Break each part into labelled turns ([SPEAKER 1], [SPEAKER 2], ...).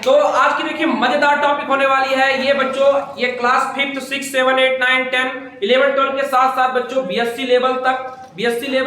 [SPEAKER 1] तो आज की देखिए मजेदार टॉपिक होने वाली है ये बच्चों, ये क्लास 5th 6 7 8 9 10 11 12 के साथ साथ बच्चों बीएससी लेवल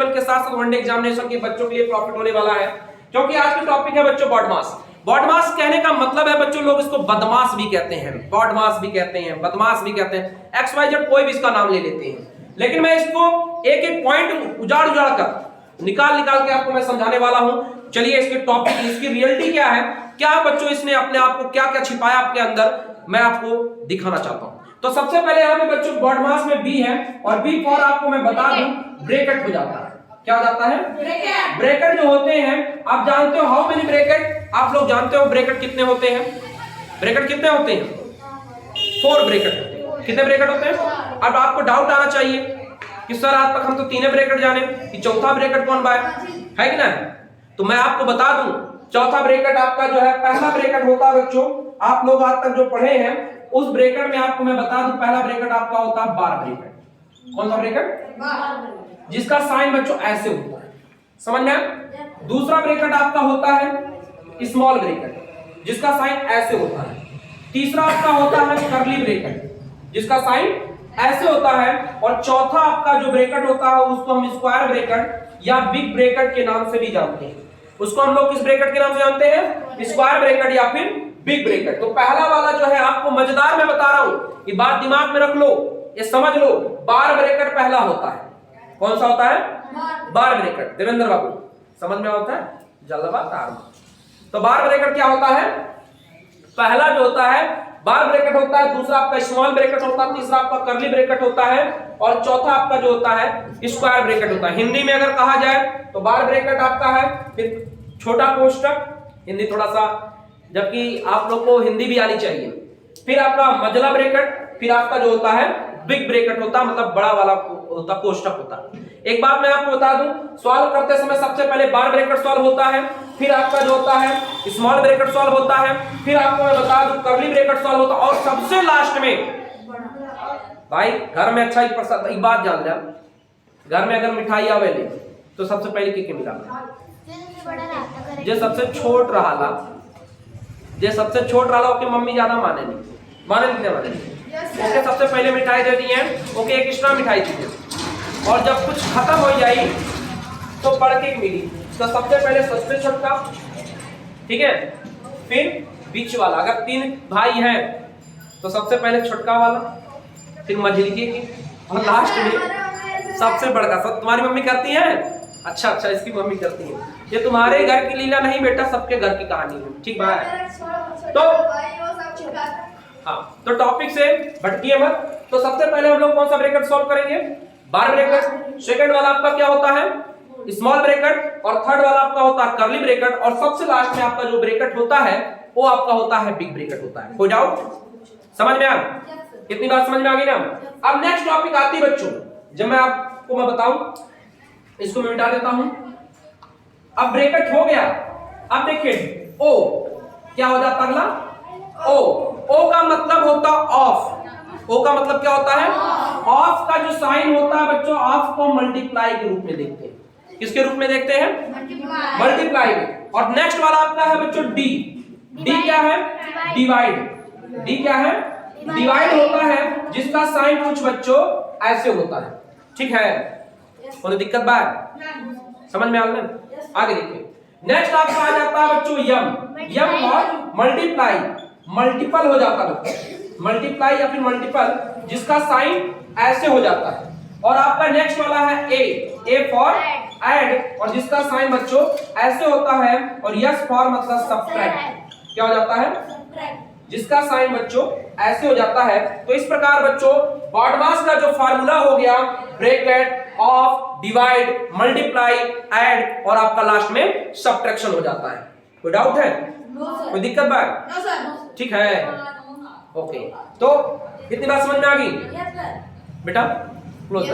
[SPEAKER 1] के साथ साथ वनडे एग्जामिनेशन के बच्चों के लिए प्रॉफिट होने वाला है। क्योंकि आज की टॉपिक है बच्चों बॉडमास। बॉडमास कहने का मतलब है बच्चों, लोग इसको बदमाश भी कहते हैं, बॉडमास भी कहते हैं, बदमाश भी कहते हैं, XYZ कोई भी इसका नाम ले लेते हैं। लेकिन मैं इसको एक एक पॉइंट उजाड़ कर निकाल के आपको मैं समझाने वाला हूं। चलिए इसके टॉपिक, इसकी रियलिटी क्या है, क्या बच्चों इसने अपने आप को क्या क्या छिपाया आपके अंदर, मैं आपको दिखाना चाहता हूं। तो सबसे पहले यहाँ पे बच्चों बॉडमास में बी है और बी फॉर आपको मैं बता दूं ब्रैकेट हो जाता है। क्या हो जाता है? ब्रैकेट जो होते हैं, आप जानते हो हाउ मेनी ब्रैकेट, आप लोग जानते हो ब्रैकेट कितने होते हैं? ब्रैकेट कितने होते हैं? 4 ब्रैकेट होते हैं। कितने ब्रैकेट होते हैं? अब आपको डाउट आना चाहिए कि सर आज तक हम तो 3 ब्रैकेट जाने, कि चौथा ब्रैकेट कौन बाय है कि ना? तो मैं आपको बता दूं चौथा ब्रैकेट आपका जो है पहला ब्रैकेट होता है बच्चों। आप लोग आज तक जो पढ़े हैं उस ब्रैकेट में आपको मैं बता दूं पहला ब्रैकेट आपका होता है बार ब्रैकेट। कौन सा ब्रैकेट? जिसका साइन बच्चों ऐसे होता है, समझ में आया? दूसरा ब्रैकेट आपका होता है स्मॉल ब्रैकेट, जिसका साइन ऐसे होता है। तीसरा आपका होता है कर्ली ब्रैकेट, जिसका साइन ऐसे होता है। और चौथा आपका जो ब्रैकेट होता है उसको हम स्क्वायर ब्रैकेट या बिग ब्रैकेट के नाम से भी जानते हैं। उसको हम लोग किस ब्रैकेट के नाम से जानते हैं? स्क्वायर ब्रैकेट या फिर बिग ब्रैकेट। तो पहला वाला जो है आपको मजेदार मैं बता रहा हूं, ये बात दिमाग में रख लो, ये समझ लो, बार ब्रैकेट पहला होता है। कौन सा होता है? बार ब्रैकेट। देवेंद्र बाबू समझ में होता है? जल्दबाज तार। तो बार ब्रैकेट क्या होता है? पहला जो होता है बार ब्रैकेट होता है, दूसरा आपका स्मॉल ब्रैकेट होता है, तीसरा आपका कर्ली ब्रैकेट होता है और चौथा आपका जो होता है स्क्वायर ब्रैकेट होता है। हिंदी में अगर कहा जाए तो बार ब्रैकेट आपका है, फिर छोटा कोष्टक, हिंदी थोड़ा सा, जबकि आप लोग को हिंदी भी आनी चाहिए, फिर आपका मजला ब्रैकेट, फिर आपका जो होता है बिग ब्रैकेट होता है, मतलब बड़ा वाला होता कोष्टक होता है। एक बात मैं आपको बता दूं, सॉल्व करते समय सबसे पहले बार ब्रैकेट सॉल्व होता है, फिर आपका जो होता है स्मॉल ब्रैकेट सॉल्व होता है, फिर आपको मैं बता दूं कर्ली ब्रैकेट सॉल्व होता है और सबसे लास्ट में भाई घर में अच्छा एक प्रसाद, एक बात जान ले, घर में अगर मिठाई आवेले तो सबसे पहले के मिला जे सबसे छोट रहा, जे सबसे छोट रहा ओके मम्मी ज्यादा माने नहीं ओके सबसे पहले मिठाई दे दी है, ओके एक एक्स्ट्रा मिठाई दी, और जब कुछ खत्म हो जाए तो बढ़ के मिली। तो सबसे पहले सबसे छोटा, ठीक है, फिर बीच वाला। अगर 3 भाई हैं तो सबसे पहले छोटका वाला, फिर मझली की, और लास्ट में सबसे बड़का। सब तुम्हारी मम्मी करती है? अच्छा, इसकी मम्मी करती है। ये तुम्हारे घर की लीला नहीं बेटा, सबके घर की कहानी है, ठीक है? तो टॉपिक से भटकिए मत। तो सबसे पहले हम लोग कौन सा ब्रैकेट सॉल्व करेंगे? बार ब्रैकेट। सेकंड वाला आपका क्या होता है? Small bracket. और थर्ड वाला आपका होता है कर्ली ब्रैकेट। और सबसे लास्ट में आपका जो ब्रैकेट होता है वो आपका होता है बिग ब्रैकेट होता है। कोई डाउट? समझ में आ? कितनी बात समझ में आ गई ना? अब नेक्स्ट टॉपिक आती है बच्चों, जब मैं आपको मैं बताऊं, इसको मैं मिटा देता हूं। अब ब्रैकेट हो गया, अब देखिए ओ क्या हो जाता अगला? ओ का मतलब होता ऑफ। ओ का मतलब क्या होता है? ऑफ का जो साइन होता है बच्चों, ऑफ को मल्टीप्लाई के रूप में देखते हैं। किसके रूप में देखते हैं? मल्टीप्लाई। और नेक्स्ट वाला आपका है बच्चों डी। डी क्या है? डिवाइड। डी क्या है? डिवाइड होता है, जिसका साइन कुछ बच्चों ऐसे होता है, ठीक है? कोई दिक्कत बात समझ में आ गई? आगे देखिए, नेक्स्ट आपका आ जाता है बच्चों यम। यम और मल्टीप्लाई, मल्टीपल हो जाता है, मल्टीप्लाई या फिर मल्टीपल, जिसका साइन ऐसे हो जाता है। और आपका नेक्स्ट वाला है ए फॉर ऐड, और जिसका साइन बच्चों ऐसे होता है। और यस फॉर मतलब सब्ट्रैक्ट, क्या हो जाता है? जिसका साइन बच्चों ऐसे हो जाता है। तो इस प्रकार बच्चों बॉडमास का जो फार्मूला हो गया, bracket, of, divide, multiply, add और आपका लास्ट में सब्ट्रैक्शन हो जाता है। कोई डाउट है? कोई दिक्कत बात? ठीक है, ओके। तो कितनी बात समझ में आ गई बेटा? क्लोज।